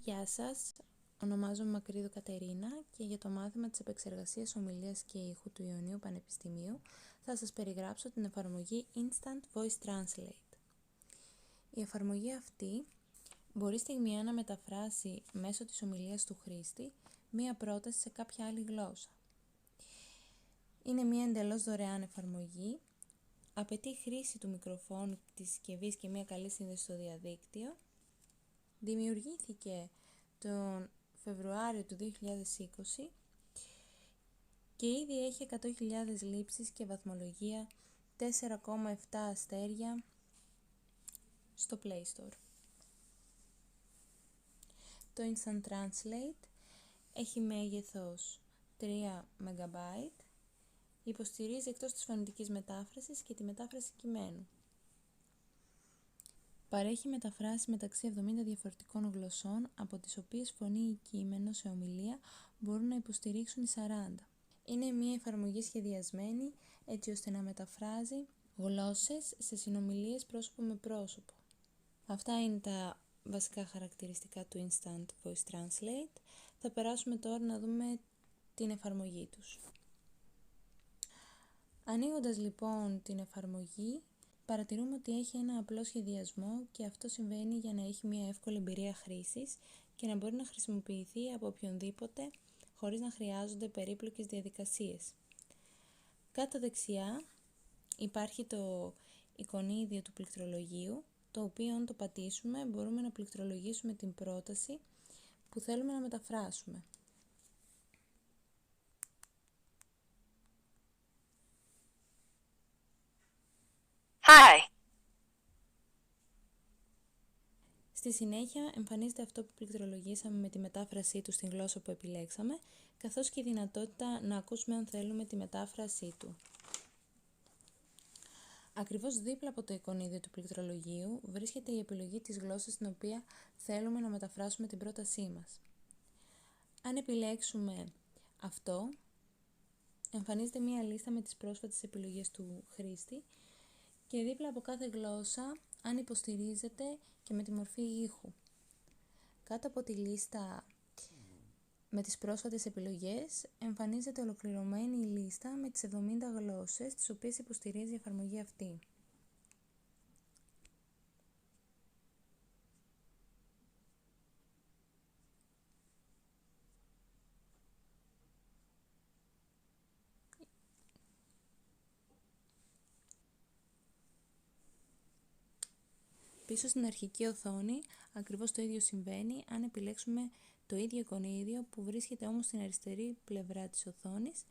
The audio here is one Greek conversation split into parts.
Γεια σας, ονομάζομαι Μακρύδου Κατερίνα και για το μάθημα της επεξεργασίας ομιλίας και ήχου του Ιωνίου Πανεπιστημίου θα σας περιγράψω την εφαρμογή Instant Voice Translate. Η εφαρμογή αυτή μπορεί στιγμιαία να μεταφράσει μέσω της ομιλίας του χρήστη μία πρόταση σε κάποια άλλη γλώσσα. Είναι μία εντελώς δωρεάν εφαρμογή, απαιτεί χρήση του μικροφόνου της συσκευής και μία καλή σύνδεση στο διαδίκτυο. Δημιουργήθηκε τον Φεβρουάριο του 2020 και ήδη έχει 100.000 λήψεις και βαθμολογία 4,7 αστέρια στο Play Store. Το Instant Translate έχει μέγεθος 3 MB, υποστηρίζει εκτός της φωνητικής μετάφρασης και τη μετάφραση κειμένου. Παρέχει μεταφράσεις μεταξύ 70 διαφορετικών γλωσσών, από τις οποίες φωνή ή κείμενο σε ομιλία μπορούν να υποστηρίξουν οι 40. Είναι μια εφαρμογή σχεδιασμένη έτσι ώστε να μεταφράζει γλώσσες σε συνομιλίες πρόσωπο με πρόσωπο. Αυτά είναι τα βασικά χαρακτηριστικά του Instant Voice Translate. Θα περάσουμε τώρα να δούμε την εφαρμογή τους. Ανοίγοντας λοιπόν την εφαρμογή, παρατηρούμε ότι έχει ένα απλό σχεδιασμό και αυτό συμβαίνει για να έχει μια εύκολη εμπειρία χρήσης και να μπορεί να χρησιμοποιηθεί από οποιονδήποτε χωρίς να χρειάζονται περίπλοκες διαδικασίες. Κάτω δεξιά υπάρχει το εικονίδιο του πληκτρολογίου, το οποίο αν το πατήσουμε μπορούμε να πληκτρολογήσουμε την πρόταση που θέλουμε να μεταφράσουμε. Hi. Στη συνέχεια εμφανίζεται αυτό που πληκτρολογήσαμε με τη μετάφρασή του στην γλώσσα που επιλέξαμε, καθώς και η δυνατότητα να ακούσουμε αν θέλουμε τη μετάφρασή του. Ακριβώς δίπλα από το εικονίδιο του πληκτρολογίου βρίσκεται η επιλογή της γλώσσας στην οποία θέλουμε να μεταφράσουμε την πρότασή μας. Αν επιλέξουμε αυτό, εμφανίζεται μία λίστα με τις πρόσφατες επιλογές του χρήστη και δίπλα από κάθε γλώσσα αν υποστηρίζεται και με τη μορφή ήχου. Κάτω από τη λίστα με τις πρόσφατες επιλογές εμφανίζεται ολοκληρωμένη η λίστα με τις 70 γλώσσες τις οποίες υποστηρίζει η εφαρμογή αυτή. Πίσω στην αρχική οθόνη ακριβώς το ίδιο συμβαίνει αν επιλέξουμε το ίδιο εικονίδιο που βρίσκεται όμως στην αριστερή πλευρά της οθόνης,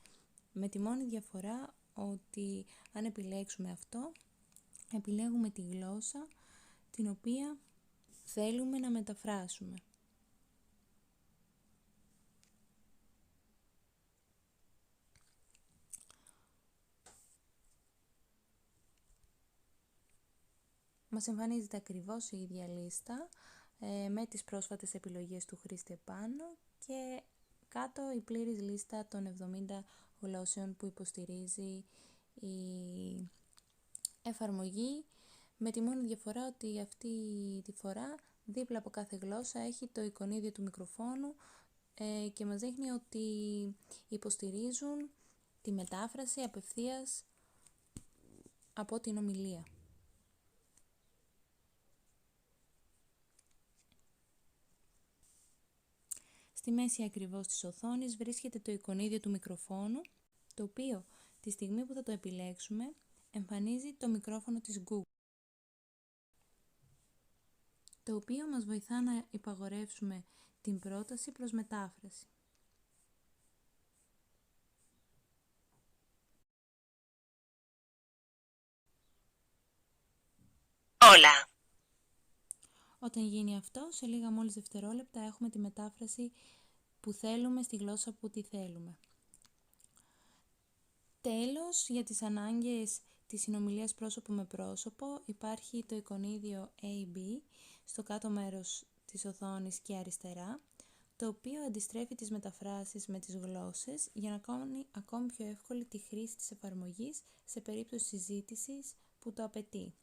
με τη μόνη διαφορά ότι αν επιλέξουμε αυτό, επιλέγουμε τη γλώσσα την οποία θέλουμε να μεταφράσουμε. Μας εμφανίζεται ακριβώς η ίδια λίστα με τις πρόσφατες επιλογές του χρήστη επάνω και κάτω η πλήρης λίστα των 70 γλώσσεων που υποστηρίζει η εφαρμογή, με τη μόνη διαφορά ότι αυτή τη φορά δίπλα από κάθε γλώσσα έχει το εικονίδιο του μικροφόνου και μας δείχνει ότι υποστηρίζουν τη μετάφραση απευθείας από την ομιλία. Στη μέση ακριβώς της οθόνης βρίσκεται το εικονίδιο του μικροφόνου, το οποίο τη στιγμή που θα το επιλέξουμε εμφανίζει το μικρόφωνο της Google, το οποίο μας βοηθά να υπαγορεύσουμε την πρόταση προς μετάφραση. Hola. Όταν γίνει αυτό, σε λίγα μόλις δευτερόλεπτα έχουμε τη μετάφραση που θέλουμε στη γλώσσα που τη θέλουμε. Τέλος, για τις ανάγκες της συνομιλίας πρόσωπο με πρόσωπο υπάρχει το εικονίδιο AB στο κάτω μέρος της οθόνης και αριστερά, το οποίο αντιστρέφει τις μεταφράσεις με τις γλώσσες για να κάνει ακόμη πιο εύκολη τη χρήση της εφαρμογής σε περίπτωση συζήτησης που το απαιτεί.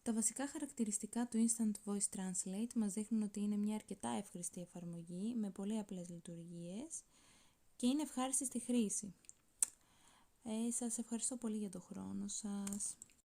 Τα βασικά χαρακτηριστικά του Instant Voice Translate μας δείχνουν ότι είναι μια αρκετά εύχρηστη εφαρμογή με πολύ απλές λειτουργίες και είναι ευχάριστη στη χρήση. Σας ευχαριστώ πολύ για τον χρόνο σας.